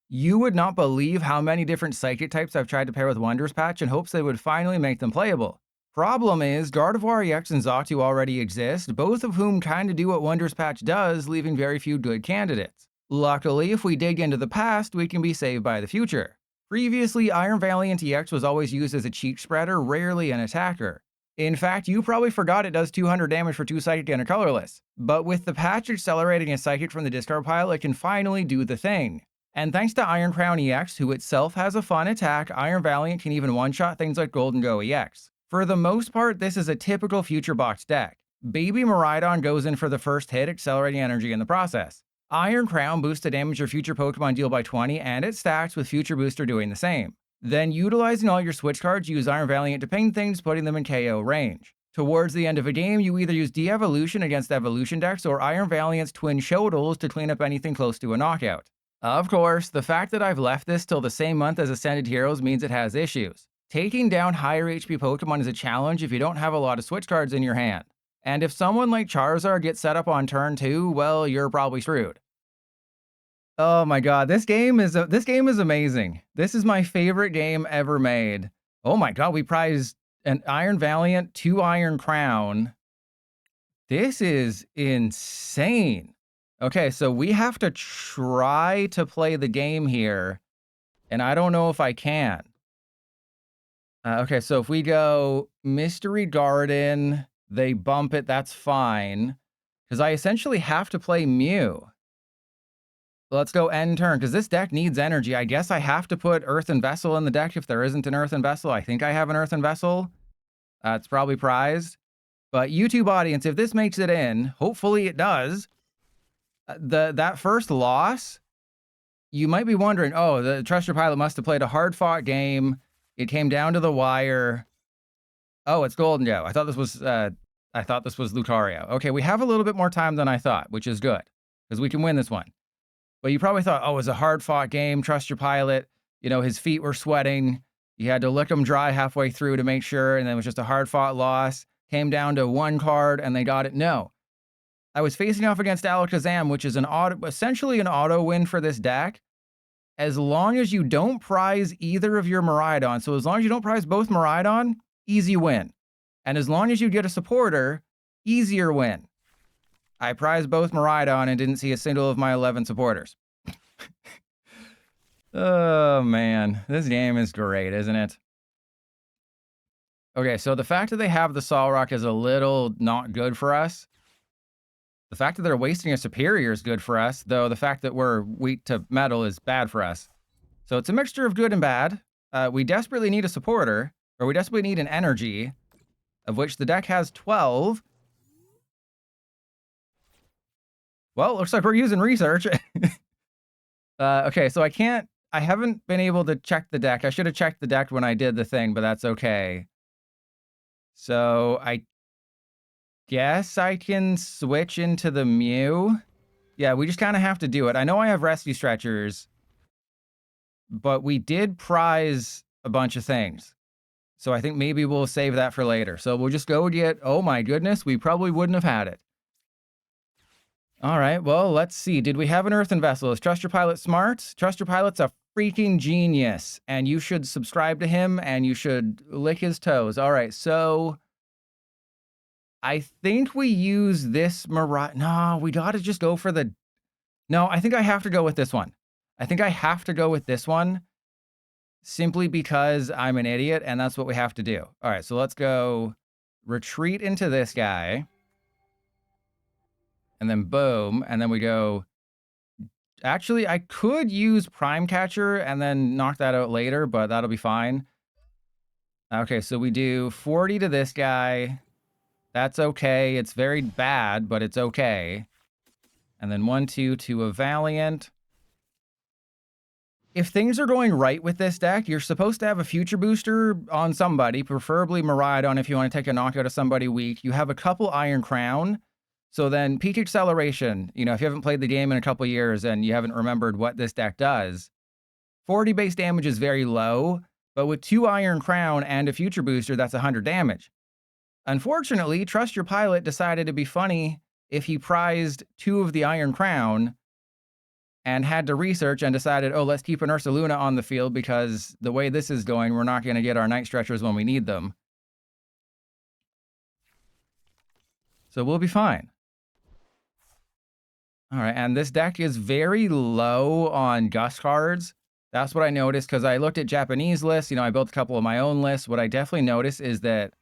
You would not believe how many different psychic types I've tried to pair with Wondrous Patch in hopes they would finally make them playable. Problem is, Gardevoir EX and Xatu already exist, both of whom kinda do what Wondrous Patch does, leaving very few good candidates. Luckily, if we dig into the past, we can be saved by the future. Previously, Iron Valiant EX was always used as a cheat spreader, rarely an attacker. In fact, you probably forgot it does 200 damage for 2 Psychic and a Colorless. But with the patch accelerating a Psychic from the discard pile, it can finally do the thing. And thanks to Iron Crown EX, who itself has a fun attack, Iron Valiant can even one-shot things like Gholdengo EX. For the most part, this is a typical Future Box deck. Baby Miraidon goes in for the first hit, accelerating energy in the process. Iron Crown boosts the damage your future Pokemon deal by 20, and it stacks with Future Booster doing the same. Then, utilizing all your Switch cards, use Iron Valiant to ping things, putting them in KO range. Towards the end of a game, you either use Devolution against Evolution decks or Iron Valiant's Twin Shodels to clean up anything close to a knockout. Of course, the fact that I've left this till the same month as Ascended Heroes means it has issues. Taking down higher HP Pokemon is a challenge if you don't have a lot of Switch cards in your hand. And if someone like Charizard gets set up on turn 2, well, you're probably screwed. Oh my god, this game is amazing. This is my favorite game ever made. Oh my god, we prized an Iron Valiant, 2 Iron Crown. This is insane. Okay, so we have to try to play the game here, and I don't know if I can. Okay, so if we go Mystery Garden, they bump it, that's fine. Because I essentially have to play Mew. Let's go end turn, because this deck needs energy. I guess I have to put Earthen Vessel in the deck if there isn't an Earthen Vessel. I think I have an Earthen Vessel. It's probably prized. But YouTube audience, if this makes it in, hopefully it does, that first loss, you might be wondering, oh, the Trust Your Pilot must have played a hard-fought game. It came down to the wire. Oh, it's Gholdengo. I thought this was Lucario. Okay, we have a little bit more time than I thought, which is good, because we can win this one. But you probably thought, oh, it was a hard-fought game, Trust Your Pilot. You know, his feet were sweating. You had to lick them dry halfway through to make sure, and then it was just a hard-fought loss. Came down to one card, and they got it. No. I was facing off against Alakazam, which is essentially an auto win for this deck, as long as you don't prize either of your Miraidon. So as long as you don't prize both Miraidon, easy win. And as long as you get a supporter, easier win. I prized both Miraidon and didn't see a single of my 11 supporters. Oh, man. This game is great, isn't it? Okay, so the fact that they have the Solrock is a little not good for us. The fact that they're wasting a Superior is good for us, though the fact that we're weak to metal is bad for us. So it's a mixture of good and bad. We desperately need a supporter, or we desperately need an energy, of which the deck has 12. Well, looks like we're using research. Okay, so I haven't been able to check the deck. I should have checked the deck when I did the thing, but that's okay. So I guess I can switch into the Mew. Yeah, we just kind of have to do it. I know I have Rescue Stretchers, but we did prize a bunch of things. So I think maybe we'll save that for later. So we'll just go get, oh my goodness, we probably wouldn't have had it. All right, well, let's see. Did we have an Earthen Vessel? Is Trust Your Pilot smart? Trust Your Pilot's a freaking genius, and you should subscribe to him, and you should lick his toes. All right, so I think we use this No, we got to just go for the... No, I think I have to go with this one. I think I have to go with this one simply because I'm an idiot, and that's what we have to do. All right, so let's go retreat into this guy. And then boom, and then we go... Actually, I could use Prime Catcher and then knock that out later, but that'll be fine. Okay, so we do 40 to this guy. That's okay. It's very bad, but it's okay. And then 1-2 to a Valiant. If things are going right with this deck, you're supposed to have a Future Booster on somebody, preferably Miraidon if you want to take a knockout of somebody weak. You have a couple Iron Crown. So then Peak Acceleration, you know, if you haven't played the game in a couple years and you haven't remembered what this deck does, 40 base damage is very low, but with 2 Iron Crown and a Future Booster, that's 100 damage. Unfortunately, Trust Your Pilot decided to be funny if he prized 2 of the Iron Crown and had to research and decided, oh, let's keep an Ursaluna on the field because the way this is going, we're not going to get our Night Stretchers when we need them. So we'll be fine. All right, and this deck is very low on Gust cards. That's what I noticed because I looked at Japanese lists. You know, I built a couple of my own lists. What I definitely noticed is that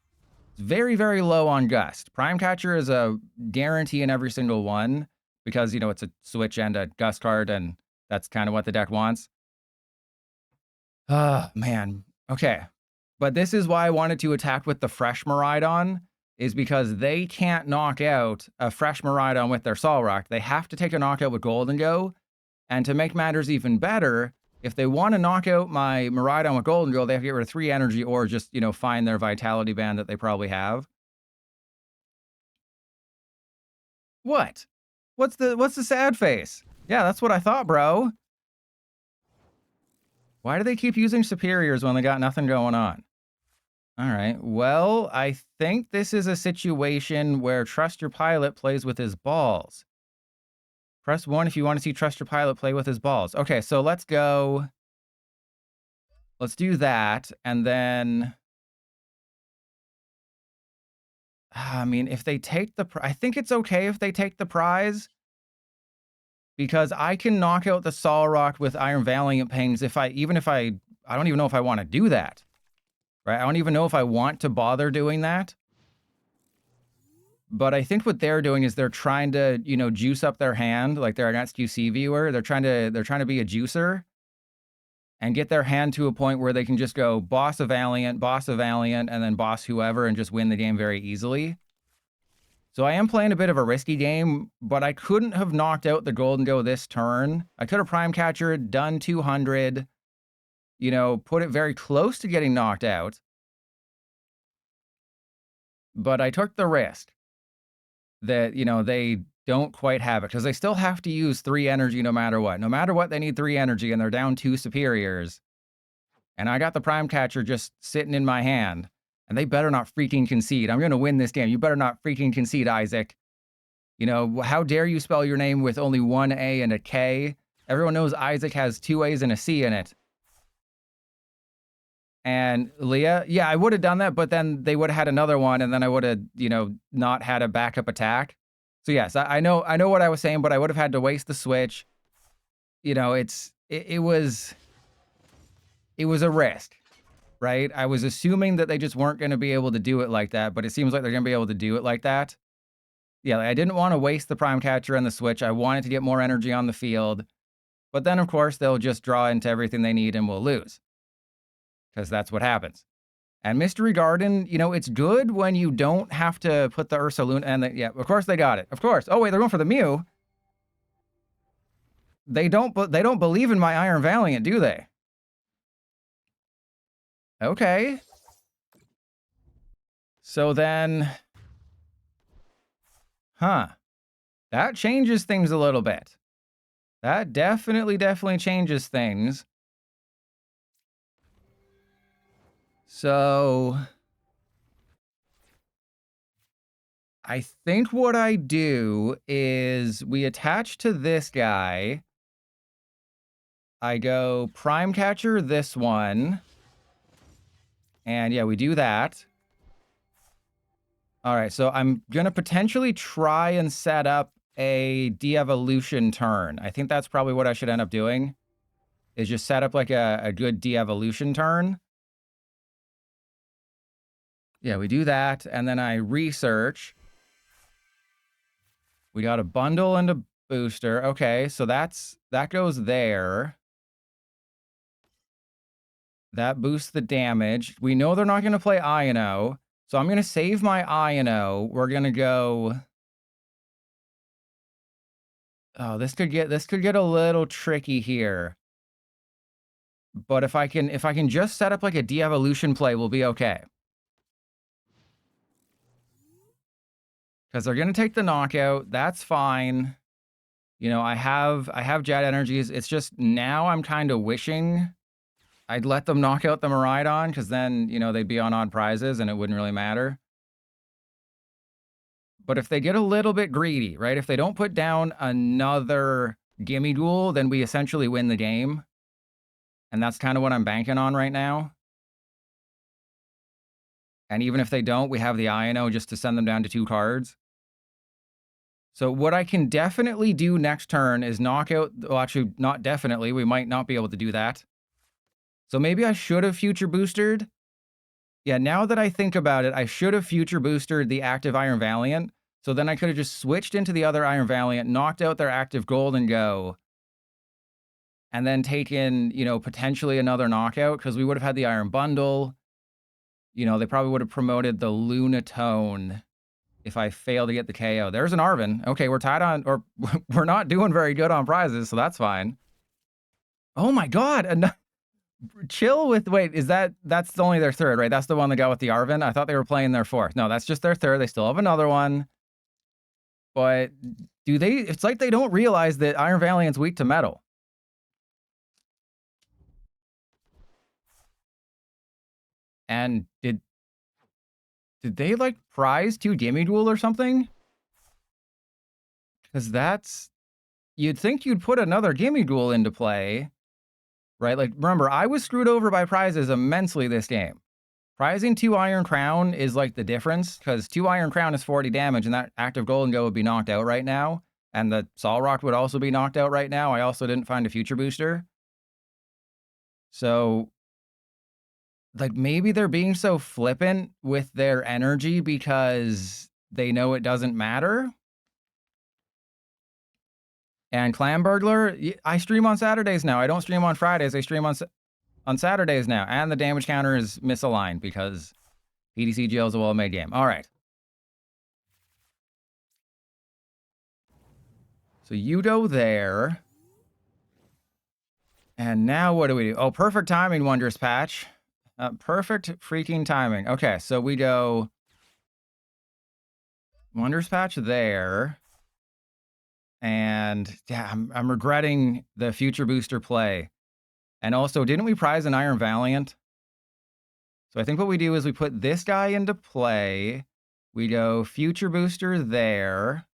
it's very, very low on Gust. Prime Catcher is a guarantee in every single one because, you know, it's a Switch and a Gust card, and that's kind of what the deck wants. Oh, man. Okay. But this is why I wanted to attack with the fresh Miraidon, is because they can't knock out a fresh Miraidon with their Solrock. They have to take a knockout with Gholdengo. And to make matters even better, if they want to knock out my Miraidon with Gholdengo, they have to get rid of 3 energy or just, you know, find their Vitality Band that they probably have. What? What's the sad face? Yeah, that's what I thought, bro. Why do they keep using superiors when they got nothing going on? All right, well, I think this is a situation where Trust Your Pilot plays with his balls. Press 1 if you want to see Trust Your Pilot play with his balls. Okay, so let's go. Let's do that, and then... I mean, if they take the... I think it's okay if they take the prize, because I can knock out the Solrock with Iron Valiant Pings if I... Even if I don't even know if I want to do that. Right? I don't even know if I want to bother doing that. But I think what they're doing is they're trying to, you know, juice up their hand, like they're an SQC viewer. They're trying to be a juicer and get their hand to a point where they can just go boss a Valiant, and then boss whoever and just win the game very easily. So I am playing a bit of a risky game, but I couldn't have knocked out the Gholdengo this turn. I could have Prime Catcher, done 200, you know, put it very close to getting knocked out. But I took the risk that, you know, they don't quite have it because they still have to use 3 energy no matter what. No matter what, they need 3 energy and they're down 2 superiors. And I got the Prime Catcher just sitting in my hand. And they better not freaking concede. I'm going to win this game. You better not freaking concede, Isaac. You know, how dare you spell your name with only 1 A and a K? Everyone knows Isaac has 2 A's and a C in it. And Leah, yeah, I would have done that, but then they would have had another one, and then I would have, you know, not had a backup attack. So yes, I know what I was saying, but I would have had to waste the switch. You know, it was a risk, right? I was assuming that they just weren't going to be able to do it like that, but it seems like they're going to be able to do it like that. Yeah, I didn't want to waste the Prime Catcher and the switch. I wanted to get more energy on the field. But then, of course, they'll just draw into everything they need and we'll lose. Because that's what happens. And Mystery Garden, you know, it's good when you don't have to put the Ursaluna and yeah, of course they got it. Of course. Oh wait, they're going for the Mew. They don't believe in my Iron Valiant, do they? Okay. So then, huh. That changes things a little bit. That definitely changes things. So I think what I do is we attach to this guy. I go Prime Catcher this one. And yeah, we do that. All right, so I'm going to potentially try and set up a de-evolution turn. I think that's probably what I should end up doing, is just set up like a good de-evolution turn. Yeah, we do that, and then I research. We got a bundle and a booster. Okay, so that goes there. That boosts the damage. We know they're not going to play Iono, so I'm going to save my Iono. We're going to go... Oh, this could get a little tricky here. But if I can just set up like a de-evolution play, we'll be okay. Because they're going to take the knockout. That's fine. You know, I have Jet Energies. It's just now I'm kind of wishing I'd let them knock out the Miraidon, because then, you know, they'd be on odd prizes and it wouldn't really matter. But if they get a little bit greedy, right? If they don't put down another Gimme Duel, then we essentially win the game. And that's kind of what I'm banking on right now. And even if they don't, we have the Iono just to send them down to 2 cards. So what I can definitely do next turn is knock out... Well, actually, not definitely. We might not be able to do that. So maybe I should have Future Boosted. Yeah, now that I think about it, I should have Future Boosted the active Iron Valiant. So then I could have just switched into the other Iron Valiant, knocked out their active Gholdengo, and then taken, you know, potentially another knockout, because we would have had the Iron Bundle. You know, they probably would have promoted the Lunatone if I fail to get the KO. There's an Arven. Okay, we're tied on, or we're not doing very good on prizes, so that's fine. Oh my god! Chill with, wait, is that's only their third, right? That's the one that got with the Arven? I thought they were playing their fourth. No, that's just their third. They still have another one. But do they, it's like they don't realize that Iron Valiant's weak to metal. And did they like prize 2 Gimme Duel or something? Because that's, you'd think you'd put another Gimme Duel into play, right? Like, remember, I was screwed over by prizes immensely this game. Prizing 2 Iron Crown is like the difference, because 2 Iron Crown is 40 damage, and that active Gholdengo would be knocked out right now, and the Solrock would also be knocked out right now. I also didn't find a Future Booster. So, like, maybe they're being so flippant with their energy because they know it doesn't matter. And Clam Burglar, I stream on Saturdays now. I don't stream on Fridays. I stream on Saturdays now. And the damage counter is misaligned because PTCGL is a well-made game. All right. So Yudo there. And now what do we do? Oh, perfect timing, Wondrous Patch. Perfect freaking timing. Okay, so we go Wondrous Patch there. And yeah, I'm regretting the Future Booster play. And also, didn't we prize an Iron Valiant? So I think what we do is we put this guy into play. We go Future Booster there.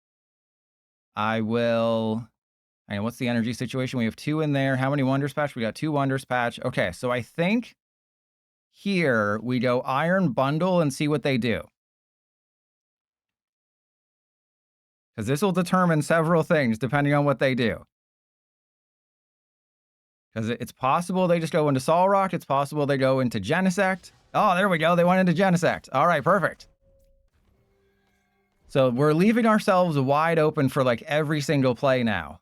I will... I mean, what's the energy situation? We have 2 in there. How many Wondrous Patch? We got 2 Wondrous Patch. Okay, so I think here we go Iron Bundle and see what they do. Because this will determine several things depending on what they do. Because it's possible they just go into Solrock. It's possible they go into Genesect. Oh, there we go. They went into Genesect. All right, perfect. So we're leaving ourselves wide open for like every single play now.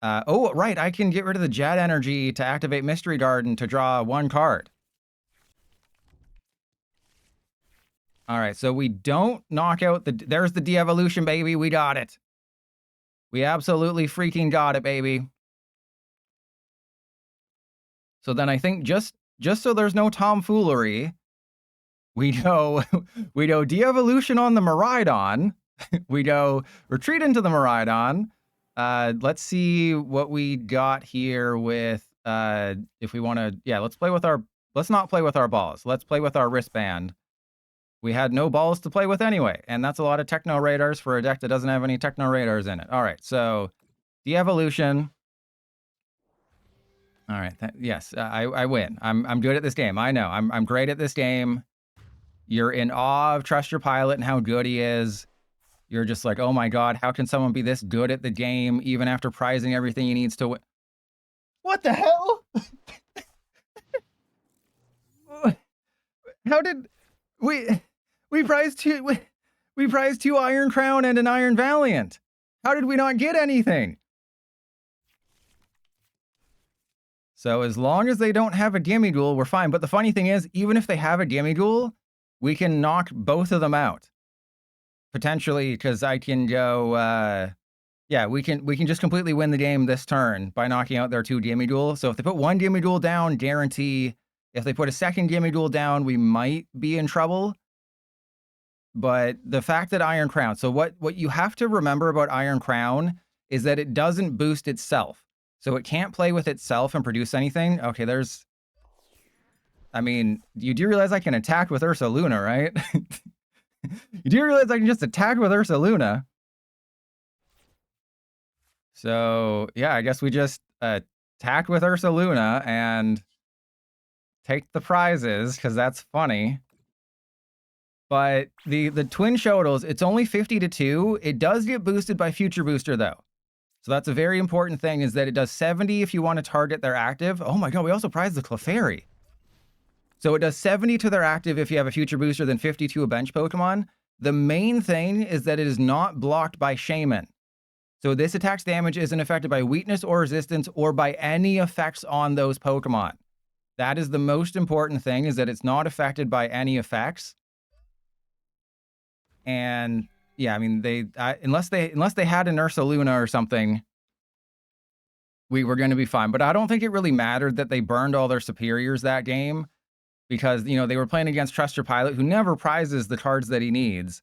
Oh, right. I can get rid of the Jet Energy to activate Mystery Garden to draw 1 card. All right, so we don't knock out the... There's the de-evolution, baby. We got it. We absolutely freaking got it, baby. So then I think just so there's no tomfoolery, we go de-evolution on the Miraidon. We go retreat into the Miraidon. Let's see what we got here with... if we want to... Yeah, let's play with our... Let's not play with our balls. Let's play with our wristband. We had no balls to play with anyway, and that's a lot of Techno Radars for a deck that doesn't have any Techno Radars in it. All right, so de-evolution. All right, yes, I win. I'm good at this game. I know. I'm great at this game. You're in awe of Trust Your Pilot and how good he is. You're just like, oh my god, how can someone be this good at the game even after prizing everything he needs to win? What the hell? How did we prized 2 Iron Crown and an Iron Valiant? How did we not get anything? So as long as they don't have a Gimme Duel, we're fine. But the funny thing is, even if they have a Gimme Duel, we can knock both of them out. Potentially, because I can go... yeah, we can just completely win the game this turn by knocking out their 2 Gimme Duel. So if they put 1 Gimme Duel down, guarantee. If they put a second Gimme Duel down, we might be in trouble. But the fact that Iron Crown... So what you have to remember about Iron Crown is that it doesn't boost itself. So it can't play with itself and produce anything. Okay, there's... I mean, you do realize I can attack with Ursaluna, right? You do realize I can just attack with Ursaluna. So, yeah, I guess we just attack with Ursaluna and take the prizes, because that's funny. But the Twin Shodels, it's only 50 to 2. It does get boosted by Future Booster, though. So that's a very important thing, is that it does 70 if you want to target their active. Oh my god, we also prized the Clefairy. So it does 70 to their active if you have a Future Booster, then 50 to a bench Pokemon. The main thing is that it is not blocked by Shaman. So this attack's damage isn't affected by weakness or resistance or by any effects on those Pokemon. That is the most important thing, is that it's not affected by any effects. And yeah, I mean, unless they had an Ursaluna or something, we were going to be fine. But I don't think it really mattered that they burned all their superiors that game, because, you know, they were playing against Trust Your Pilot, who never prizes the cards that he needs.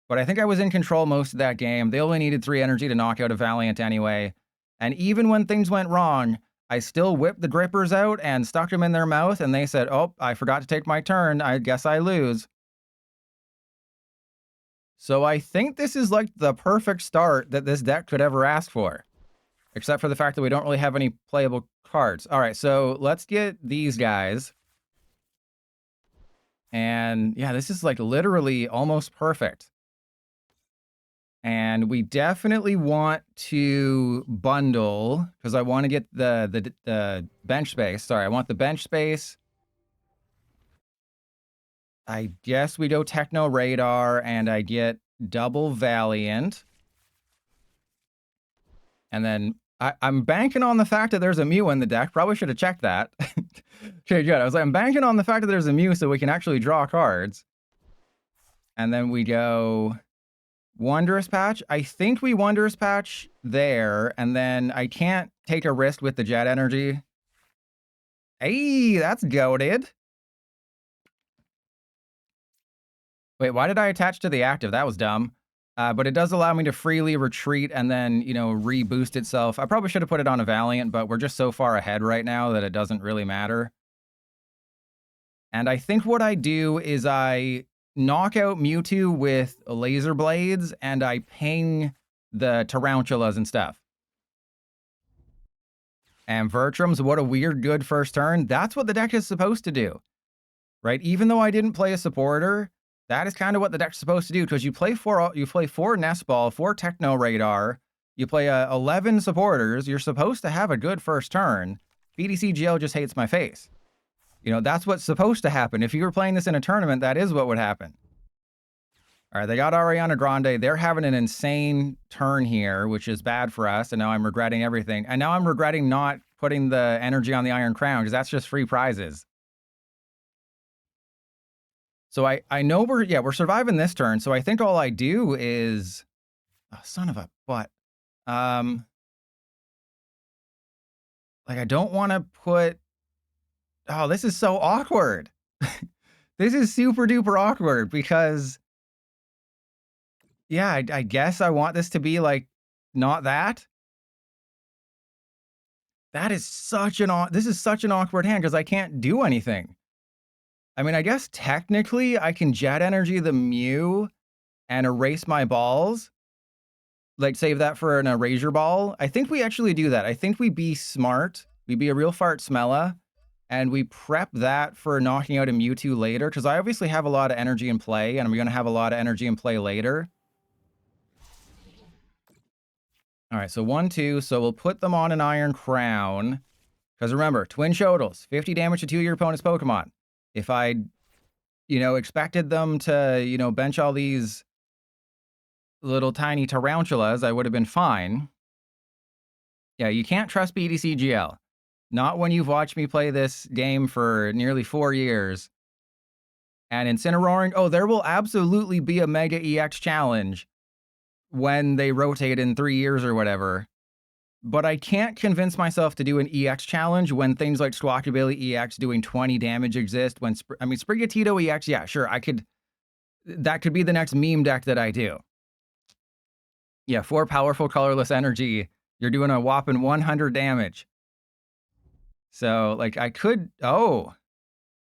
But I think I was in control most of that game. They only needed 3 energy to knock out a Valiant anyway. And even when things went wrong, I still whipped the grippers out and stuck them in their mouth, and they said, oh, I forgot to take my turn. I guess I lose. So I think this is like the perfect start that this deck could ever ask for. Except for the fact that we don't really have any playable cards. All right, so let's get these guys. And yeah, this is like literally almost perfect. And we definitely want to bundle, because I want to get the bench space. Sorry, I want the bench space. I guess we go Techno Radar, and I get double Valiant. And then I'm banking on the fact that there's a Mew in the deck. Probably should have checked that. Okay, good. I was like, I'm banking on the fact that there's a Mew so we can actually draw cards. And then we go Wondrous Patch. I think we Wondrous Patch there, and then I can't take a risk with the Jet Energy. Hey, that's goated. Wait, why did I attach to the active? That was dumb. But it does allow me to freely retreat and then, you know, reboost itself. I probably should have put it on a Valiant, but we're just so far ahead right now that it doesn't really matter. And I think what I do is I knock out Mewtwo with laser blades, and I ping the Tarantulas and stuff. And Vertrums, what a weird good first turn. That's what the deck is supposed to do, right? Even though I didn't play a supporter, that is kind of what the deck's supposed to do, because you play 4 Nest Ball, 4 Techno Radar, you play 11 supporters, you're supposed to have a good first turn. BDCGL just hates my face. You know, that's what's supposed to happen. If you were playing this in a tournament, that is what would happen. All right, they got Ariana Grande. They're having an insane turn here, which is bad for us, and now I'm regretting everything. And now I'm regretting not putting the energy on the Iron Crown, because that's just free prizes. So I know we're surviving this turn, so I think all I do is... Oh, son of a butt. Like, I don't want to put... Oh, this is so awkward. This is super duper awkward, because... Yeah, I guess I want this to be, like, not that. That is such an... This is such an awkward hand, because I can't do anything. I mean, I guess technically I can Jet Energy the Mew and erase my balls. Like, save that for an Erasure Ball. I think we actually do that. I think we be smart. We be a real fart smella. And we prep that for knocking out a Mewtwo later. Because I obviously have a lot of energy in play. And I'm going to have a lot of energy in play later. All right, so 1, 2. So we'll put them on an Iron Crown. Because remember, Twin Shodels. 50 damage to 2 of your opponent's Pokemon. If I, you know, expected them to, you know, bench all these little tiny Tarantulas, I would have been fine. Yeah, you can't trust BDCGL. Not when you've watched me play this game for nearly 4 years. And Incineroaring, oh, there will absolutely be a Mega EX challenge when they rotate in 3 years or whatever. But I can't convince myself to do an EX challenge when things like Squawkabilly EX doing 20 damage exist. When I mean, Sprigatito EX, yeah, sure, I could... That could be the next meme deck that I do. Yeah, 4 powerful colorless energy. You're doing a whopping 100 damage. So, like, I could... Oh.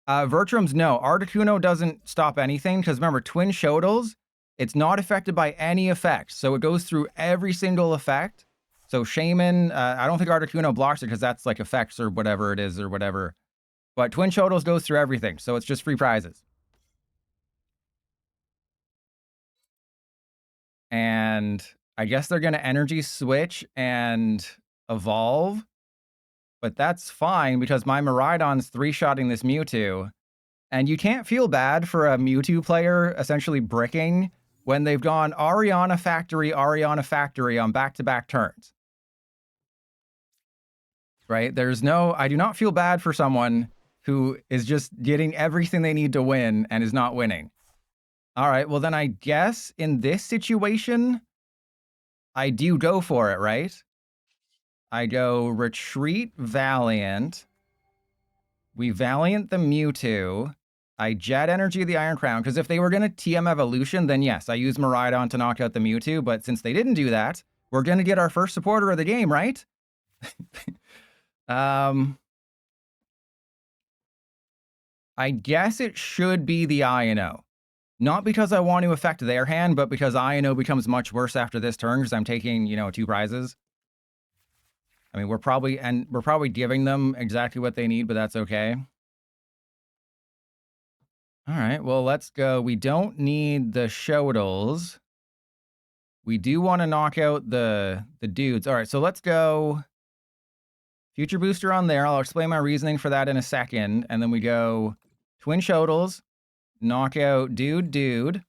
Vertrums, no. Articuno doesn't stop anything, because remember, Twin Shodels, it's not affected by any effects. So it goes through every single effect. So Shaman, I don't think Articuno blocks it because that's like effects or whatever it is or whatever. But Twin Shodels goes through everything, so it's just free prizes. And I guess they're going to energy switch and evolve. But that's fine because my Miraidon's three-shotting this Mewtwo. And you can't feel bad for a Mewtwo player essentially bricking when they've gone Ariana Factory on back-to-back turns. Right? I do not feel bad for someone who is just getting everything they need to win and is not winning. All right, well then I guess in this situation, I do go for it, right? I go Retreat Valiant. We Valiant the Mewtwo. I Jet Energy the Iron Crown, because if they were going to TM Evolution, then yes, I use Miraidon to knock out the Mewtwo, but since they didn't do that, we're going to get our first supporter of the game, right? I guess it should be the Iono. Not because I want to affect their hand, but because Iono becomes much worse after this turn because I'm taking, 2 prizes. I mean, we're probably giving them exactly what they need, but that's okay. All right, well, let's go. We don't need the Shodels. We do want to knock out the dudes. All right, so let's go Future Booster on there. I'll explain my reasoning for that in a second. And then we go Twin Shodels, knock out dude.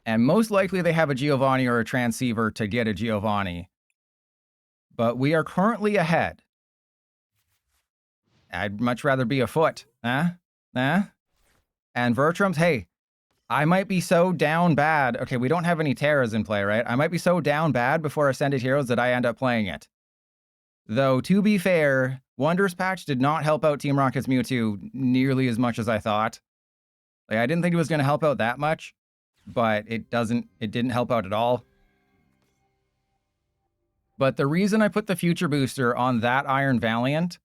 And most likely they have a Giovanni or a Transceiver to get a Giovanni. But we are currently ahead. I'd much rather be a foot. And Vertrum's, hey, I might be so down bad. Okay, we don't have any Terras in play, right? I might be so down bad before Ascended Heroes that I end up playing it. Though, to be fair, Wondrous Patch did not help out Team Rocket's Mewtwo nearly as much as I thought. Like, I didn't think it was going to help out that much, but it didn't help out at all. But the reason I put the Future Booster on that Iron Valiant,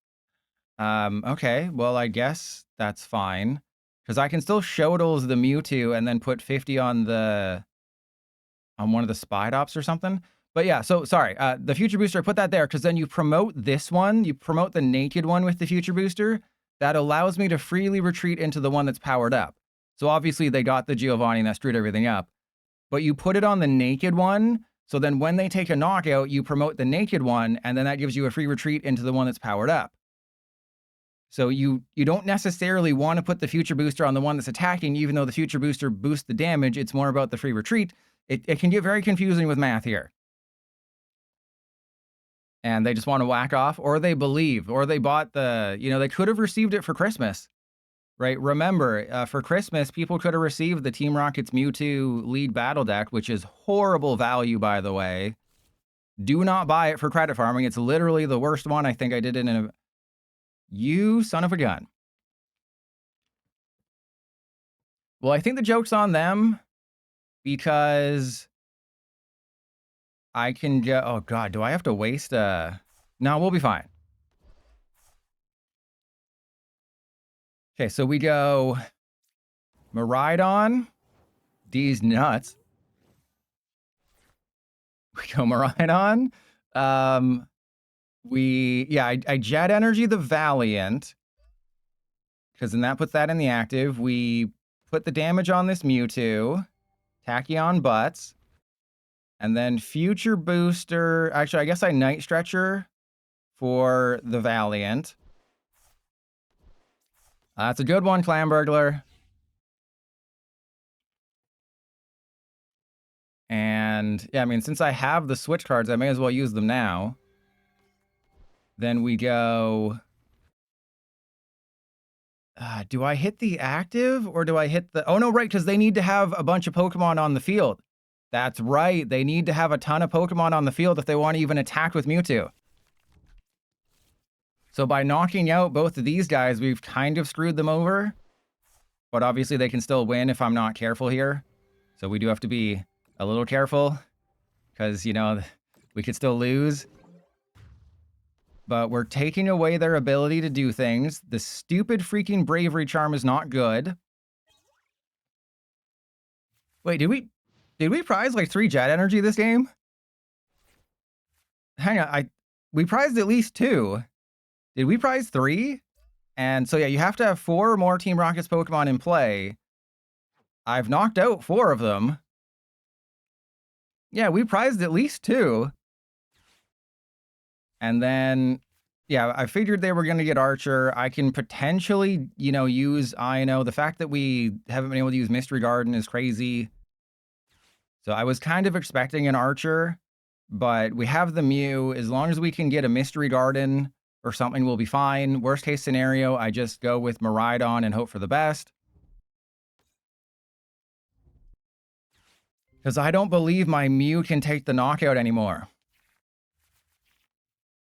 okay, well, I guess that's fine. Because I can still Shodels the Mewtwo and then put 50 on one of the Spidops or something. But yeah, so sorry, the Future Booster, I put that there because then you promote this one, you promote the naked one with the Future Booster. That allows me to freely retreat into the one that's powered up. So obviously they got the Giovanni and that screwed everything up. But you put it on the naked one, so then when they take a knockout, you promote the naked one, and then that gives you a free retreat into the one that's powered up. So you don't necessarily want to put the Future Booster on the one that's attacking, even though the Future Booster boosts the damage. It's more about the free retreat. It can get very confusing with math here. And they just want to whack off, or they believe, or they bought they could have received it for Christmas, right? Remember, for Christmas, people could have received the Team Rocket's Mewtwo lead battle deck, which is horrible value, by the way. Do not buy it for credit farming. It's literally the worst one. I think I did it in a... You son of a gun. Well, I think the joke's on them because I can get... Oh, God, do I have to waste a... No, we'll be fine. Okay, so we go Miraidon. These nuts. We go Miraidon. I Jet Energy the Valiant, because then that puts that in the active. We put the damage on this Mewtwo, Tachyon Butts, and then Future Booster. Actually, I guess I Night Stretcher for the Valiant. That's a good one, Clam Burglar. And yeah, I mean, since I have the Switch cards, I may as well use them now. Then we go... do I hit the active or do I hit the... Oh, no, right, because they need to have a bunch of Pokemon on the field. That's right. They need to have a ton of Pokemon on the field if they want to even attack with Mewtwo. So by knocking out both of these guys, we've kind of screwed them over. But obviously they can still win if I'm not careful here. So we do have to be a little careful because, we could still lose. But we're taking away their ability to do things. The stupid freaking Bravery Charm is not good. Wait, did we prize like 3 Jet Energy this game? hang on, we prized at least 2. Did we prize 3? And so yeah, you have to have 4 more Team Rocket's Pokemon in play. I've knocked out 4 of them. Yeah, we prized at least 2. And then, yeah, I figured they were going to get Archer. I can potentially, you know, use Iono. The fact that we haven't been able to use Mystery Garden is crazy. So I was kind of expecting an Archer, but we have the Mew. As long as we can get a Mystery Garden or something, we'll be fine. Worst case scenario, I just go with Miraidon and hope for the best. Because I don't believe my Mew can take the knockout anymore.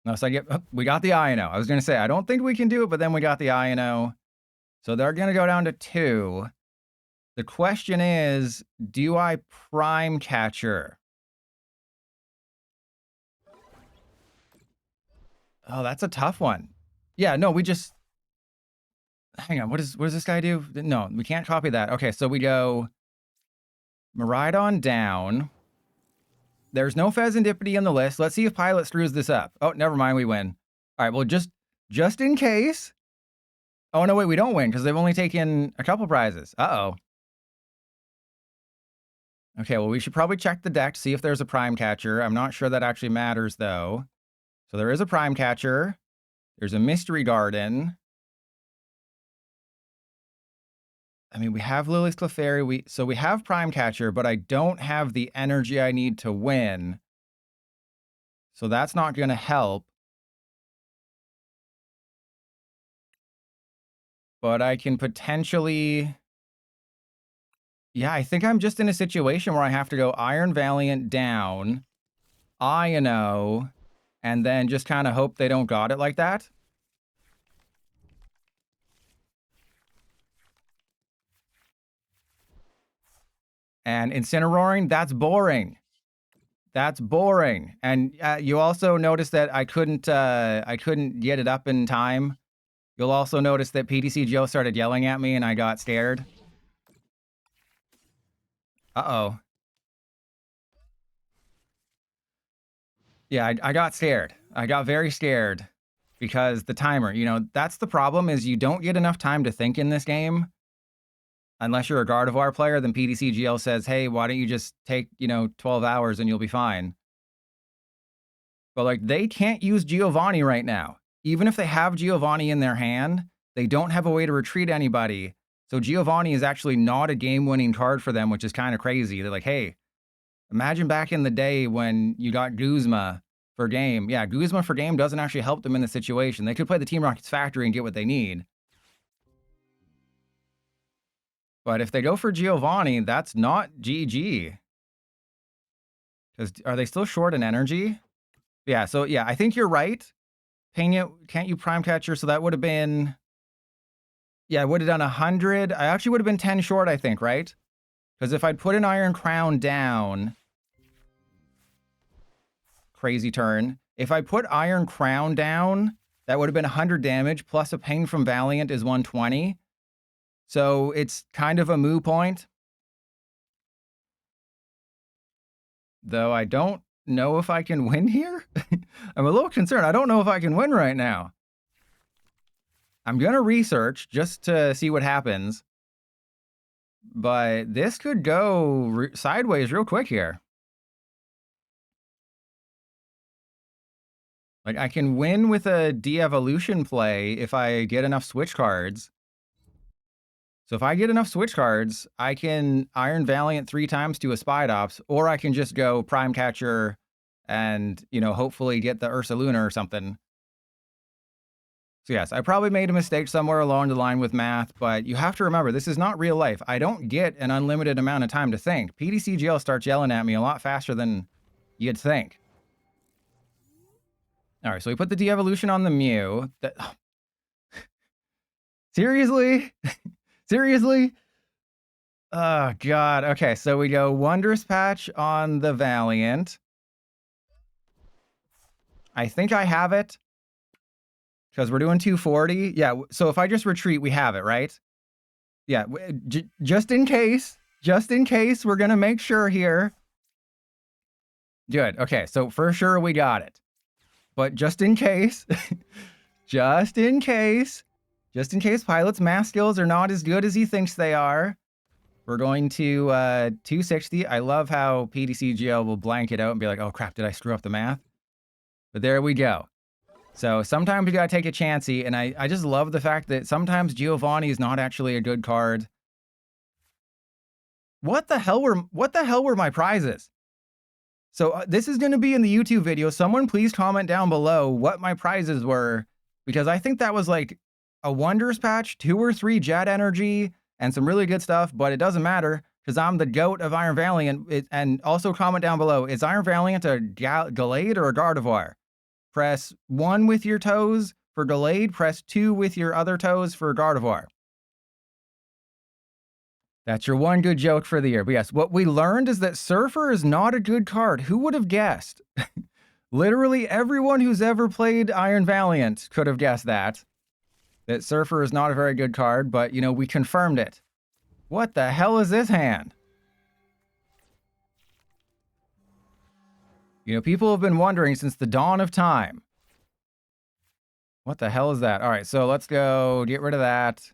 No, so we got the Iono. I was going to say, I don't think we can do it, but then we got the Iono. So they're going to go down to 2. The question is, do I Prime Catcher? Oh, that's a tough one. Yeah, no, we just... Hang on, what does this guy do? No, we can't copy that. Okay, so we go Miraidon down. There's no Pheasantipity in the list. Let's see if Pilot screws this up. Oh, never mind, we win. All right, well, just in case. Oh, no, wait, we don't win because they've only taken a couple prizes. Uh-oh. Okay, well, we should probably check the deck to see if there's a Prime Catcher. I'm not sure that actually matters, though. So there is a Prime Catcher. There's a Mystery Garden. I mean, we have Lillie's Clefairy. So we have Prime Catcher, but I don't have the energy I need to win. So that's not going to help. But I can potentially... Yeah, I think I'm just in a situation where I have to go Iron Valiant down, Iono, and then just kind of hope they don't got it like that. And Incineroaring, that's boring. That's boring. And you also notice that I couldn't get it up in time. You'll also notice that PTC Joe started yelling at me and I got scared. Uh-oh. Yeah, I got scared. I got very scared because the timer, you know, that's the problem is you don't get enough time to think in this game. Unless you're a Gardevoir player, then PTCGL says, hey, why don't you just take, you know, 12 hours and you'll be fine. But, like, they can't use Giovanni right now. Even if they have Giovanni in their hand, they don't have a way to retreat anybody. So Giovanni is actually not a game-winning card for them, which is kind of crazy. They're like, hey, imagine back in the day when you got Guzma for game. Yeah, Guzma for game doesn't actually help them in the situation. They could play the Team Rocket's factory and get what they need. But if they go for Giovanni, that's not GG. Because are they still short in energy? Yeah, so yeah, I think you're right. Can't you Prime Catcher? So that would have been... Yeah, I would have done 100. I actually would have been 10 short, I think, right? Because if I'd put an Iron Crown down... Crazy turn. If I put Iron Crown down, that would have been 100 damage, plus a Pain from Valiant is 120. So it's kind of a moo point. Though I don't know if I can win here. I'm a little concerned. I don't know if I can win right now. I'm going to research just to see what happens. But this could go sideways real quick here. Like, I can win with a de-evolution play if I get enough switch cards. So if I get enough switch cards, I can Iron Valiant 3 times to a Spidops, or I can just go Prime Catcher and, you know, hopefully get the Ursaluna or something. So yes, I probably made a mistake somewhere along the line with math, but you have to remember, this is not real life. I don't get an unlimited amount of time to think. PTCGL starts yelling at me a lot faster than you'd think. All right, so we put the de-evolution on the Mew. Seriously? Seriously? Oh, God. Okay, so we go Wondrous Patch on the Valiant. I think I have it. Because we're doing 240. Yeah, so if I just retreat, we have it, right? Yeah, just in case. Just in case, we're going to make sure here. Good. Okay, so for sure we got it. but just in case, just in case Pilot's math skills are not as good as he thinks they are, we're going to 260. I love how PDCGL will blank it out and be like, oh crap, did I screw up the math? But there we go. So sometimes you gotta take a chancey, and I just love the fact that sometimes Giovanni is not actually a good card. What the hell were my prizes? So this is going to be in the YouTube video. Someone please comment down below what my prizes were, because I think that was like a Wondrous Patch, 2 or 3 Jet Energy, and some really good stuff, but it doesn't matter because I'm the GOAT of Iron Valiant. And also comment down below, is Iron Valiant a Gallade or a Gardevoir? Press 1 with your toes for Gallade, press 2 with your other toes for Gardevoir. That's your one good joke for the year. But yes, what we learned is that Surfer is not a good card. Who would have guessed? Literally everyone who's ever played Iron Valiant could have guessed that. That Surfer is not a very good card, but, you know, we confirmed it. What the hell is this hand? You know, people have been wondering since the dawn of time. What the hell is that? All right, so let's go get rid of that.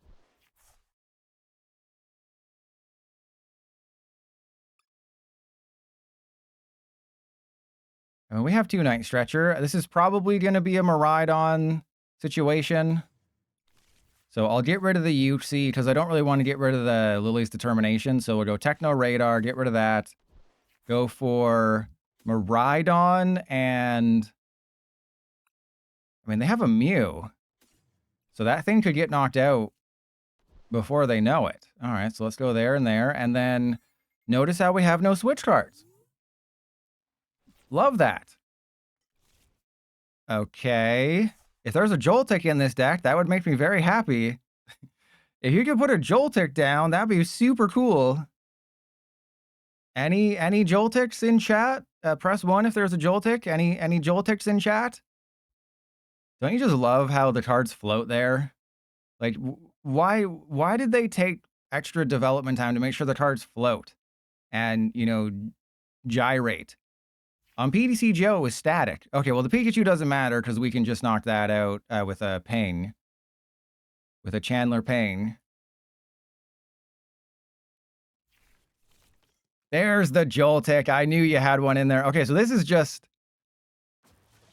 We have 2 Night Stretcher. This is probably going to be a Miraidon situation. So I'll get rid of the UC because I don't really want to get rid of the Lillie's Determination. So we'll go Techno Radar, get rid of that. Go for Miraidon and... I mean, they have a Mew. So that thing could get knocked out before they know it. All right, so let's go there and there. And then notice how we have no Switch cards. Love that. Okay. If there's a Joltik in this deck, that would make me very happy. If you could put a Joltik down, that'd be super cool. Any Joltiks in chat? Press 1 if there's a Joltik. Any Joltiks in chat? Don't you just love how the cards float there? Like, why did they take extra development time to make sure the cards float and, you know, gyrate? On PDCGO, it was static. Okay, well, the Pikachu doesn't matter because we can just knock that out with a ping. With a Chandler ping. There's the Joltik. I knew you had one in there. Okay, so this is just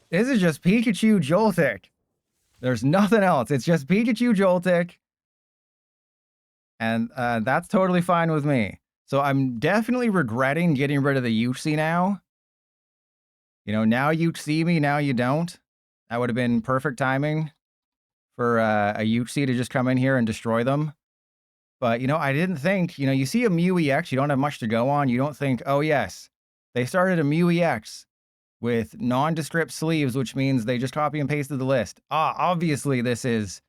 Pikachu Joltik. There's nothing else. It's just Pikachu Joltik. And that's totally fine with me. So I'm definitely regretting getting rid of the UC now. You know, now you see me, now you don't. That would have been perfect timing for a UC to just come in here and destroy them. But, you know, I didn't think, you know, you see a Mew EX, you don't have much to go on. You don't think, oh, yes, they started a Mew EX with nondescript sleeves, which means they just copy and pasted the list. Ah, obviously this is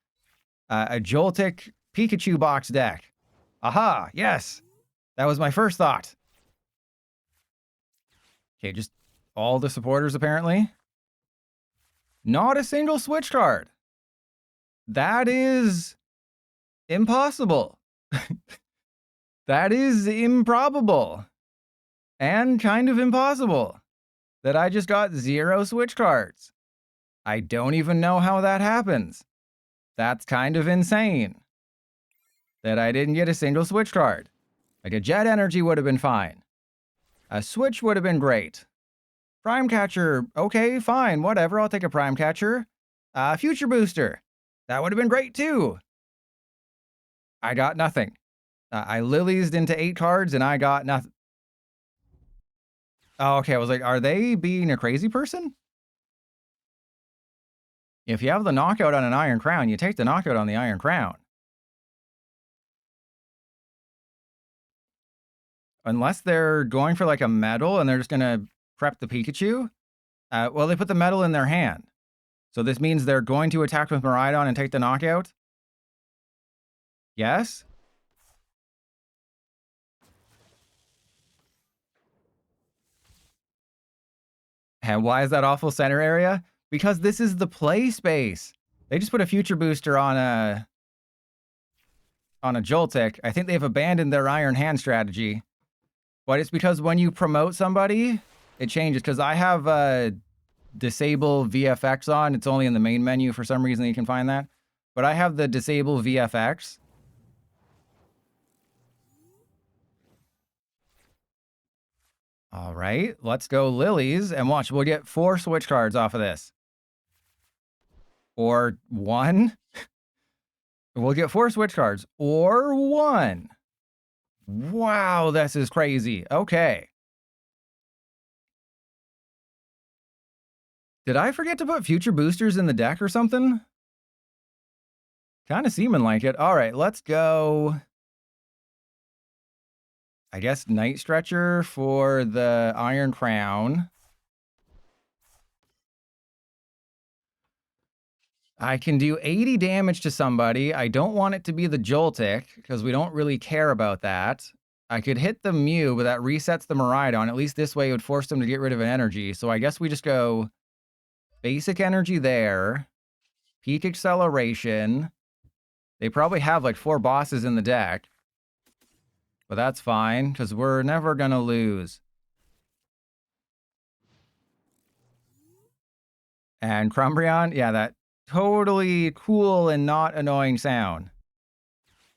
a Joltik Pikachu box deck. Aha, yes. That was my first thought. Okay, just all the supporters, apparently. Not a single Switch card. That is impossible. That is improbable. And kind of impossible. That I just got 0 Switch cards. I don't even know how that happens. That's kind of insane. That I didn't get a single Switch card. Like a Jet Energy would have been fine. A Switch would have been great. Prime Catcher, okay, fine, whatever, I'll take a Prime Catcher. Future Booster, that would have been great too. I got nothing. I Lillies'd into 8 cards and I got nothing. Oh, okay, I was like, are they being a crazy person? If you have the knockout on an Iron Crown, you take the knockout on the Iron Crown. Unless they're going for like a medal and they're just gonna prep the Pikachu. Well, they put the medal in their hand. So this means they're going to attack with Miraidon and take the knockout? Yes? And why is that awful center area? Because this is the play space. They just put a future booster on a Joltik. I think they've abandoned their Iron Hand strategy. But it's because when you promote somebody, it changes. Because I have disable VFX on. It's only in the main menu for some reason you can find that. But I have the disable VFX. All right, let's go Lilies and watch. We'll get 4 switch cards off of this. Or 1. We'll get 4 switch cards. Or 1. Wow, this is crazy. Okay. Did I forget to put future boosters in the deck or something? Kind of seeming like it. All right, let's go. I guess Night Stretcher for the Iron Crown. I can do 80 damage to somebody. I don't want it to be the Joltik because we don't really care about that. I could hit the Mew, but that resets the Miraidon. At least this way it would force them to get rid of an energy. So I guess we just go basic energy there. Peak acceleration. They probably have like 4 bosses in the deck. But that's fine, because we're never going to lose. And Crumbreon, yeah, that totally cool and not annoying sound.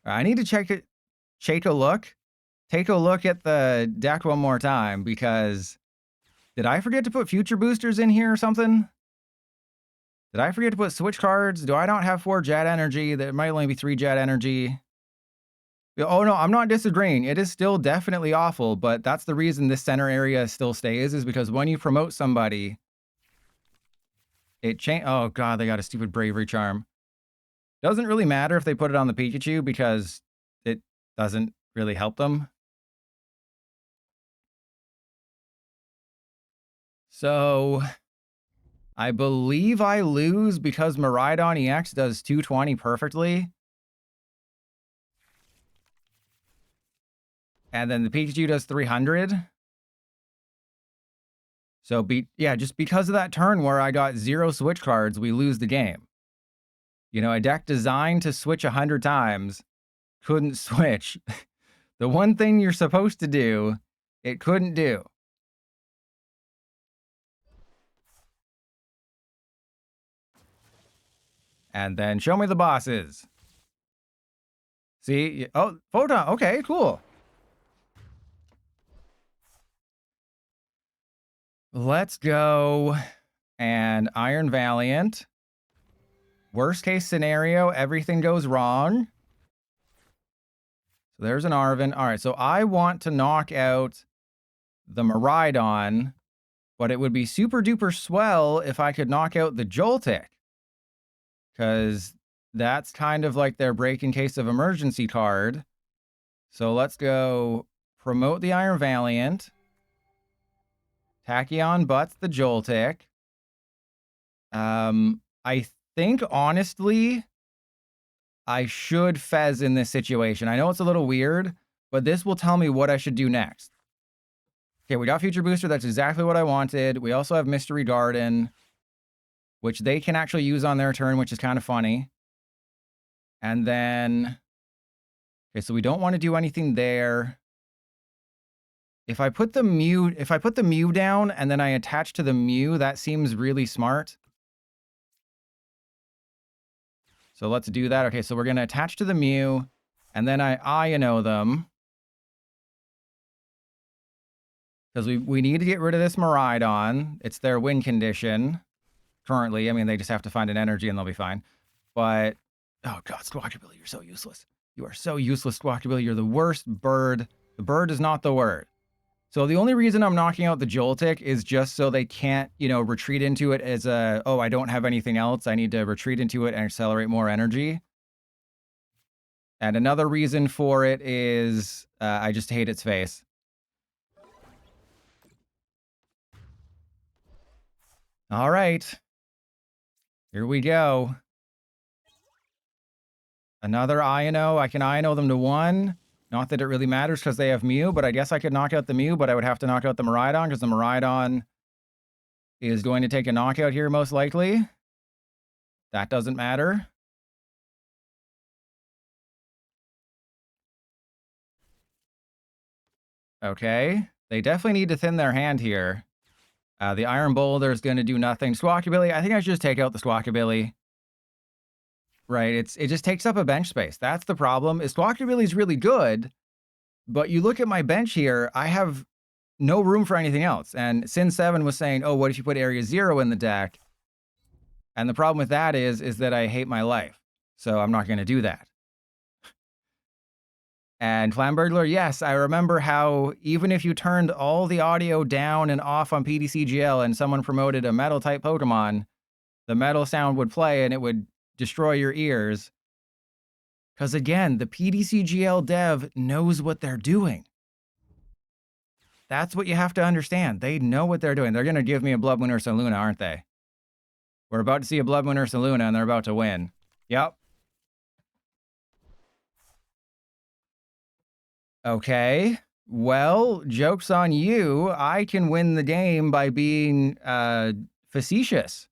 I need to take a look at the deck one more time, because did I forget to put future boosters in here or something? Did I forget to put switch cards? Do I not have 4 jet energy? There might only be 3 jet energy. Oh no, I'm not disagreeing. It is still definitely awful, but that's the reason this center area still stays, is because when you promote somebody, it oh god, they got a stupid bravery charm. Doesn't really matter if they put it on the Pikachu because it doesn't really help them. So I believe I lose because Miraidon EX does 220 perfectly. And then the Pikachu does 300. So, yeah, just because of that turn where I got 0 switch cards, we lose the game. You know, a deck designed to switch 100 times couldn't switch. The one thing you're supposed to do, it couldn't do. And then show me the bosses. See? Oh, Photon. Okay, cool. Let's go. And Iron Valiant. Worst case scenario, everything goes wrong. So there's an Arven. All right, so I want to knock out the Miraidon, but it would be super duper swell if I could knock out the Joltik, because that's kind of like their break in case of emergency card. So let's go promote the Iron Valiant. Tachyon butts the Joltik. I think, honestly, I should Fez in this situation. I know it's a little weird, but this will tell me what I should do next. Okay, we got Future Booster. That's exactly what I wanted. We also have Mystery Garden, which they can actually use on their turn, which is kind of funny. And then, okay, so we don't want to do anything there. If I put the Mew down and then I attach to the Mew, that seems really smart. So let's do that. Okay, so we're going to attach to the Mew, and then I Iono them. Because we need to get rid of this Miraidon. It's their win condition currently. I mean, they just have to find an energy and they'll be fine. But, oh god, Squawkabilly, you're so useless. You are so useless, Squawkabilly. You're the worst bird. The bird is not the word. So the only reason I'm knocking out the Joltik is just so they can't, you know, retreat into it as a, oh, I don't have anything else. I need to retreat into it and accelerate more energy. And another reason for it is I just hate its face. All right. Here we go. Another Iono. I can Iono them to 1. Not that it really matters because they have Mew, but I guess I could knock out the Mew, but I would have to knock out the Miraidon because the Miraidon is going to take a knockout here most likely. That doesn't matter. Okay. They definitely need to thin their hand here. The Iron Boulder is going to do nothing. Squawkabilly, I think I should just take out the Squawkabilly. Right, it just takes up a bench space. That's the problem. Squawkabilly is really good, but you look at my bench here, I have no room for anything else. And Sin7 was saying, oh, what if you put Area 0 in the deck? And the problem with that is that I hate my life. So I'm not going to do that. And Flamburglar, yes, I remember how even if you turned all the audio down and off on PDCGL and someone promoted a metal-type Pokemon, the metal sound would play and it would destroy your ears. Because again, the PDCGL dev knows what they're doing. That's what you have to understand. They know what they're doing. They're going to give me a Bloodmoon Ursaluna, aren't they? We're about to see a Bloodmoon Ursaluna, and they're about to win. Yep. Okay. Well, joke's on you. I can win the game by being facetious.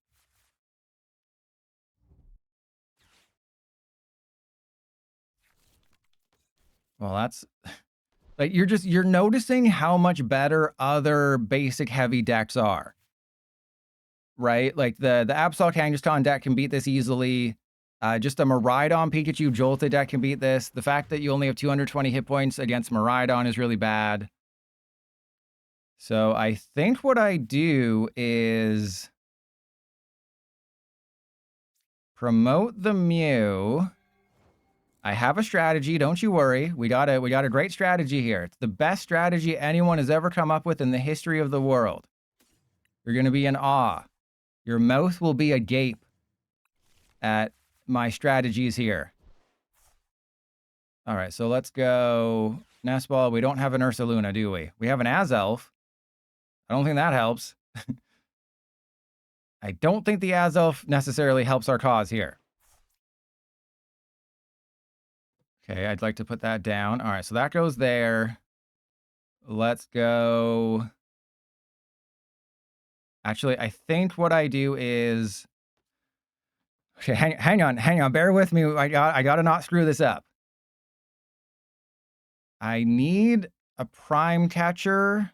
Well, that's... Like, you're noticing how much better other basic heavy decks are. Right? Like, the Absol Kangaskhan deck can beat this easily. Just a Miraidon Pikachu Joltik deck can beat this. The fact that you only have 220 hit points against Miraidon is really bad. So I think what I do is promote the Mew. I have a strategy, don't you worry. We got a great strategy here. It's the best strategy anyone has ever come up with in the history of the world. You're going to be in awe. Your mouth will be agape at my strategies here. All right, so let's go Nest Ball. We don't have an Ursaluna, do we? We have an Azelf. I don't think that helps. I don't think the Azelf necessarily helps our cause here. Okay, I'd like to put that down. All right, so that goes there. Let's go... Actually, I think what I do is... Okay, hang on. Bear with me. I gotta not screw this up. I need a Prime Catcher.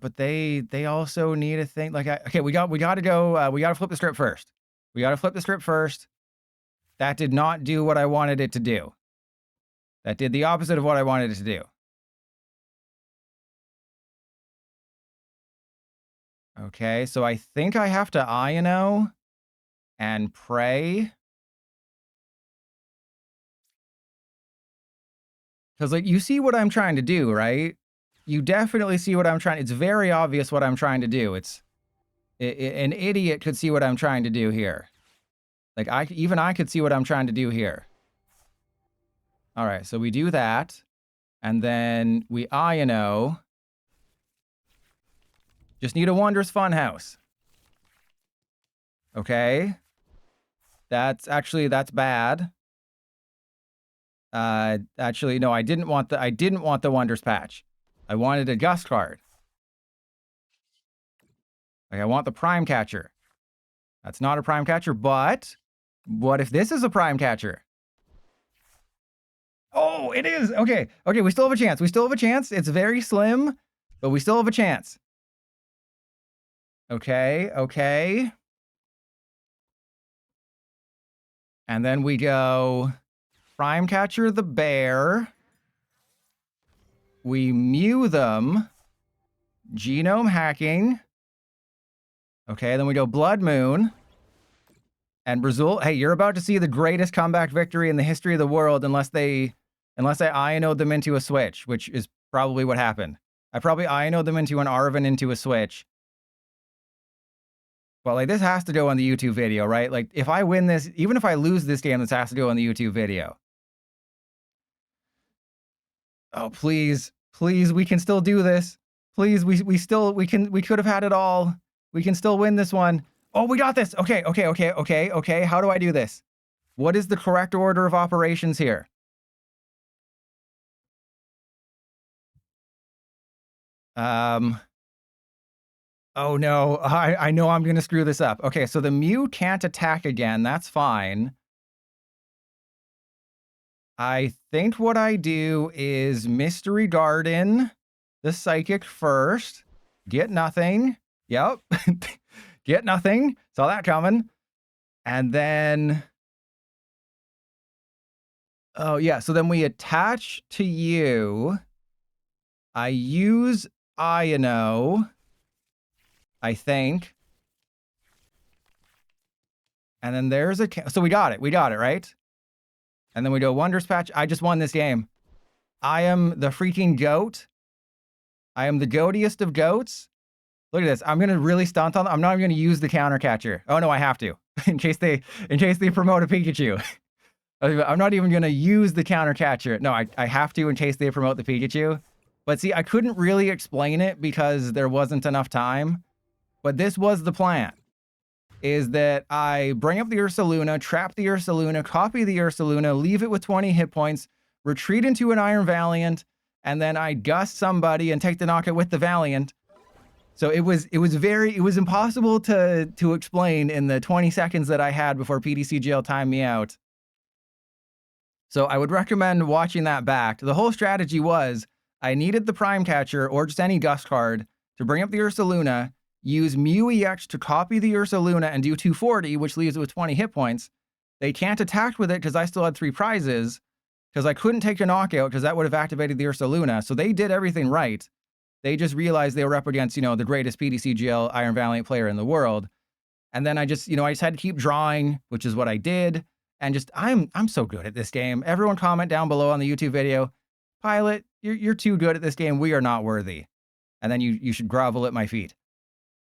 But they also need a thing. Like, okay, we gotta go. We gotta flip the strip first. That did not do what I wanted it to do. That did the opposite of what I wanted it to do. Okay, so I think I have to Iono and pray. Because, like, you see what I'm trying to do, right? You definitely see what I'm trying... It's very obvious what I'm trying to do. An idiot could see what I'm trying to do here. Like, even I could see what I'm trying to do here. All right, so we do that. And then we Iono. Just need a Wondrous Funhouse. Okay. That's bad. Actually, no, I didn't want the Wondrous Patch. I wanted a Gust card. Like, I want the Prime Catcher. That's not a Prime Catcher, but what if this is a Prime Catcher? Oh, it is. Okay, we still have a chance. It's very slim, but we still have a chance. Okay. And then we go Prime Catcher the bear. We Mew them. Genome hacking. Okay, then we go Bloodmoon. And Brazil, hey, you're about to see the greatest comeback victory in the history of the world unless I Iono'd them into a Switch, which is probably what happened. I probably Iono'd them into an Arven into a Switch. But, like, this has to go on the YouTube video, right? Like, if I win this, even if I lose this game, this has to go on the YouTube video. Oh, please, we can still do this. Please, we could have had it all. We can still win this one. Oh, we got this. Okay. How do I do this? What is the correct order of operations here? Oh no, I know I'm gonna screw this up. Okay, so the Mew can't attack again. That's fine. I think what I do is Mystery Garden the Psychic first. Get nothing. Yep. Get nothing. Saw that coming. And then... Oh, yeah. So then we attach to you. I use Iono, I think. And then there's a... So we got it. We got it, right? And then we do a Wondrous Patch. I just won this game. I am the freaking goat. I am the goatiest of goats. Look at this. I'm going to really stunt on them. I'm not even going to use the counter catcher. Oh, no, I have to. in case they promote a Pikachu. I'm not even going to use the counter catcher. No, I have to in case they promote the Pikachu. But see, I couldn't really explain it because there wasn't enough time. But this was the plan. Is that I bring up the Ursaluna, trap the Ursaluna, copy the Ursaluna, leave it with 20 hit points, retreat into an Iron Valiant, and then I gust somebody and take the knockout with the Valiant. So it was impossible to explain in the 20 seconds that I had before PDCGL timed me out. So I would recommend watching that back. The whole strategy was I needed the Prime Catcher or just any Gust card to bring up the Ursaluna, use Mew EX to copy the Ursaluna and do 240, which leaves it with 20 hit points. They can't attack with it because I still had 3 prizes, because I couldn't take a knockout because that would have activated the Ursaluna. So they did everything right. They just realized they were up against, the greatest PDCGL Iron Valiant player in the world. And then I just had to keep drawing, which is what I did. And just, I'm so good at this game. Everyone comment down below on the YouTube video, Pilot, you're too good at this game. We are not worthy. And then you should grovel at my feet.